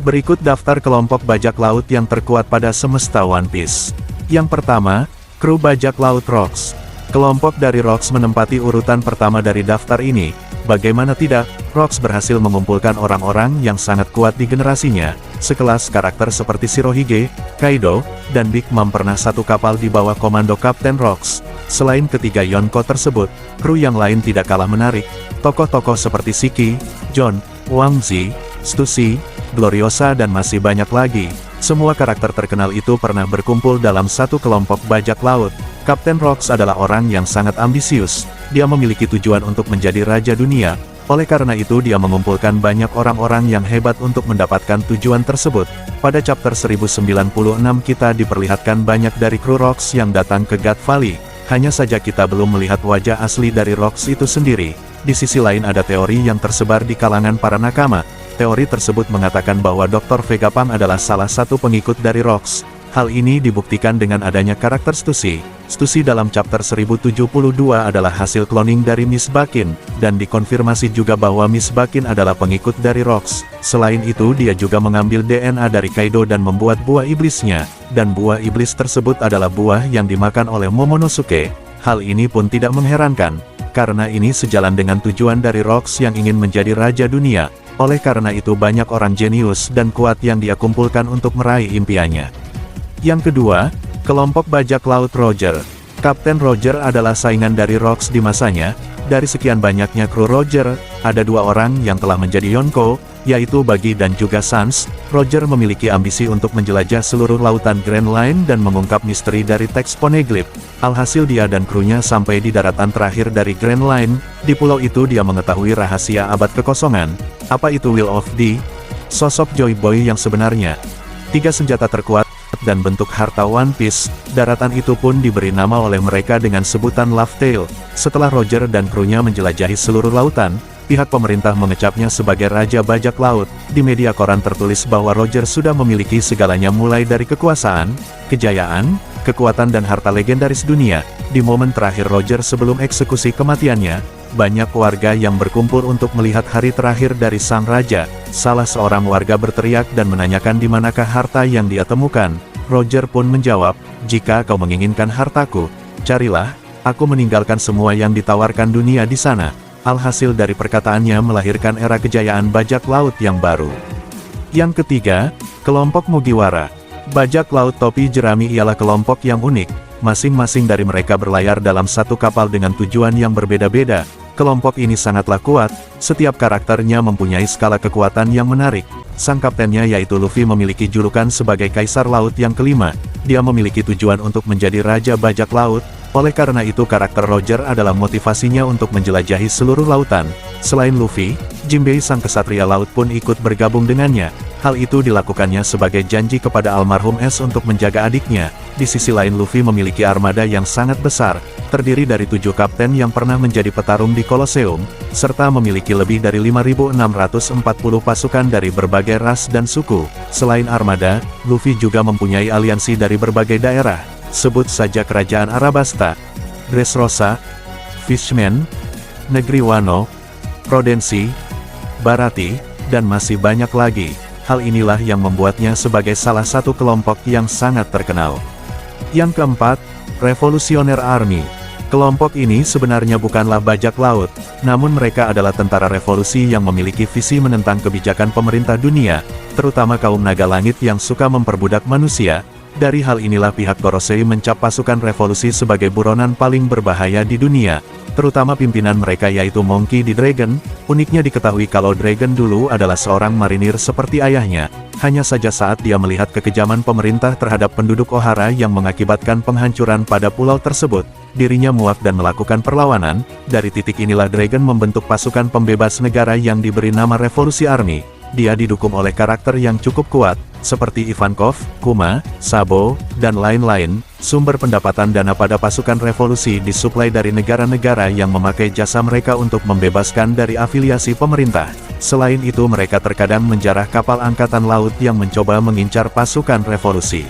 Berikut daftar kelompok bajak laut yang terkuat pada semesta One Piece. Yang pertama, kru bajak laut Rocks. Kelompok dari Rocks menempati urutan pertama dari daftar ini. Bagaimana tidak, Rocks berhasil mengumpulkan orang-orang yang sangat kuat di generasinya, sekelas karakter seperti Shirohige, Kaido, dan Big Mom pernah satu kapal di bawah komando Kapten Rocks. Selain ketiga Yonko tersebut, kru yang lain tidak kalah menarik. Tokoh-tokoh seperti Shiki, John, Wang Zi, Stussy, Gloriosa dan masih banyak lagi. Semua karakter terkenal itu pernah berkumpul dalam satu kelompok bajak laut. Kapten Rocks adalah orang yang sangat ambisius. Dia memiliki tujuan untuk menjadi raja dunia. Oleh karena itu dia mengumpulkan banyak orang-orang yang hebat untuk mendapatkan tujuan tersebut. Pada chapter 1096 kita diperlihatkan banyak dari kru Rocks yang datang ke God Valley. Hanya saja kita belum melihat wajah asli dari Rocks itu sendiri. Di sisi lain ada teori yang tersebar di kalangan para nakama. Teori tersebut mengatakan bahwa Dr. Vegapunk adalah salah satu pengikut dari Rocks. Hal ini dibuktikan dengan adanya karakter Stussy. Stussy dalam chapter 1072 adalah hasil cloning dari Miss Bakin, dan dikonfirmasi juga bahwa Miss Bakin adalah pengikut dari Rocks. Selain itu dia juga mengambil DNA dari Kaido dan membuat buah iblisnya, dan buah iblis tersebut adalah buah yang dimakan oleh Momonosuke. Hal ini pun tidak mengherankan, karena ini sejalan dengan tujuan dari Rocks yang ingin menjadi raja dunia. Oleh karena itu banyak orang jenius dan kuat yang dia kumpulkan untuk meraih impiannya. Yang kedua, kelompok bajak laut Roger. Kapten Roger adalah saingan dari Rocks di masanya. Dari sekian banyaknya kru Roger, ada dua orang yang telah menjadi Yonko, yaitu Buggy dan juga Sans. Roger memiliki ambisi untuk menjelajah seluruh lautan Grand Line dan mengungkap misteri dari teks Poneglyph. Alhasil dia dan krunya sampai di daratan terakhir dari Grand Line. Di pulau itu dia mengetahui rahasia abad kekosongan. Apa itu Will of the? Sosok Joy Boy yang sebenarnya. 3 senjata terkuat dan bentuk harta One Piece. Daratan itu pun diberi nama oleh mereka dengan sebutan Laugh Tale. Setelah Roger dan krunya menjelajahi seluruh lautan, pihak pemerintah mengecapnya sebagai Raja Bajak Laut. Di media koran tertulis bahwa Roger sudah memiliki segalanya mulai dari kekuasaan, kejayaan, kekuatan dan harta legendaris dunia. Di momen terakhir Roger sebelum eksekusi kematiannya, banyak warga yang berkumpul untuk melihat hari terakhir dari sang raja. Salah seorang warga berteriak dan menanyakan di manakah harta yang dia temukan. Roger pun menjawab, "Jika kau menginginkan hartaku, carilah, aku meninggalkan semua yang ditawarkan dunia di sana." Alhasil dari perkataannya melahirkan era kejayaan bajak laut yang baru. Yang ketiga, kelompok Mugiwara. Bajak laut topi jerami ialah kelompok yang unik. Masing-masing dari mereka berlayar dalam satu kapal dengan tujuan yang berbeda-beda. Kelompok ini sangatlah kuat, setiap karakternya mempunyai skala kekuatan yang menarik. Sang kaptennya yaitu Luffy memiliki julukan sebagai Kaisar Laut yang kelima. Dia memiliki tujuan untuk menjadi Raja Bajak Laut. Oleh karena itu karakter Roger adalah motivasinya untuk menjelajahi seluruh lautan. Selain Luffy, Jinbei sang kesatria laut pun ikut bergabung dengannya. Hal itu dilakukannya sebagai janji kepada almarhum S untuk menjaga adiknya. Di sisi lain Luffy memiliki armada yang sangat besar, terdiri dari 7 kapten yang pernah menjadi petarung di Colosseum, serta memiliki lebih dari 5.640 pasukan dari berbagai ras dan suku. Selain armada, Luffy juga mempunyai aliansi dari berbagai daerah. Sebut saja Kerajaan Arabasta, Dressrosa, Fishman, Negeri Wano, Prudensi, Barati, dan masih banyak lagi. Hal inilah yang membuatnya sebagai salah satu kelompok yang sangat terkenal. Yang keempat, Revolutionary Army. Kelompok ini sebenarnya bukanlah bajak laut, namun mereka adalah tentara revolusi yang memiliki visi menentang kebijakan pemerintah dunia, terutama kaum naga langit yang suka memperbudak manusia. Dari hal inilah pihak Gorosei mencap pasukan revolusi sebagai buronan paling berbahaya di dunia, terutama pimpinan mereka yaitu Monkey D. Dragon. Uniknya diketahui kalau Dragon dulu adalah seorang marinir seperti ayahnya. Hanya saja saat dia melihat kekejaman pemerintah terhadap penduduk Ohara yang mengakibatkan penghancuran pada pulau tersebut, dirinya muak dan melakukan perlawanan. Dari titik inilah Dragon membentuk pasukan pembebas negara yang diberi nama Revolusi Army. Dia didukung oleh karakter yang cukup kuat, seperti Ivankov, Kuma, Sabo, dan lain-lain. Sumber pendapatan dana pada pasukan revolusi disuplai dari negara-negara yang memakai jasa mereka untuk membebaskan dari afiliasi pemerintah. Selain itu mereka terkadang menjarah kapal angkatan laut yang mencoba mengincar pasukan revolusi.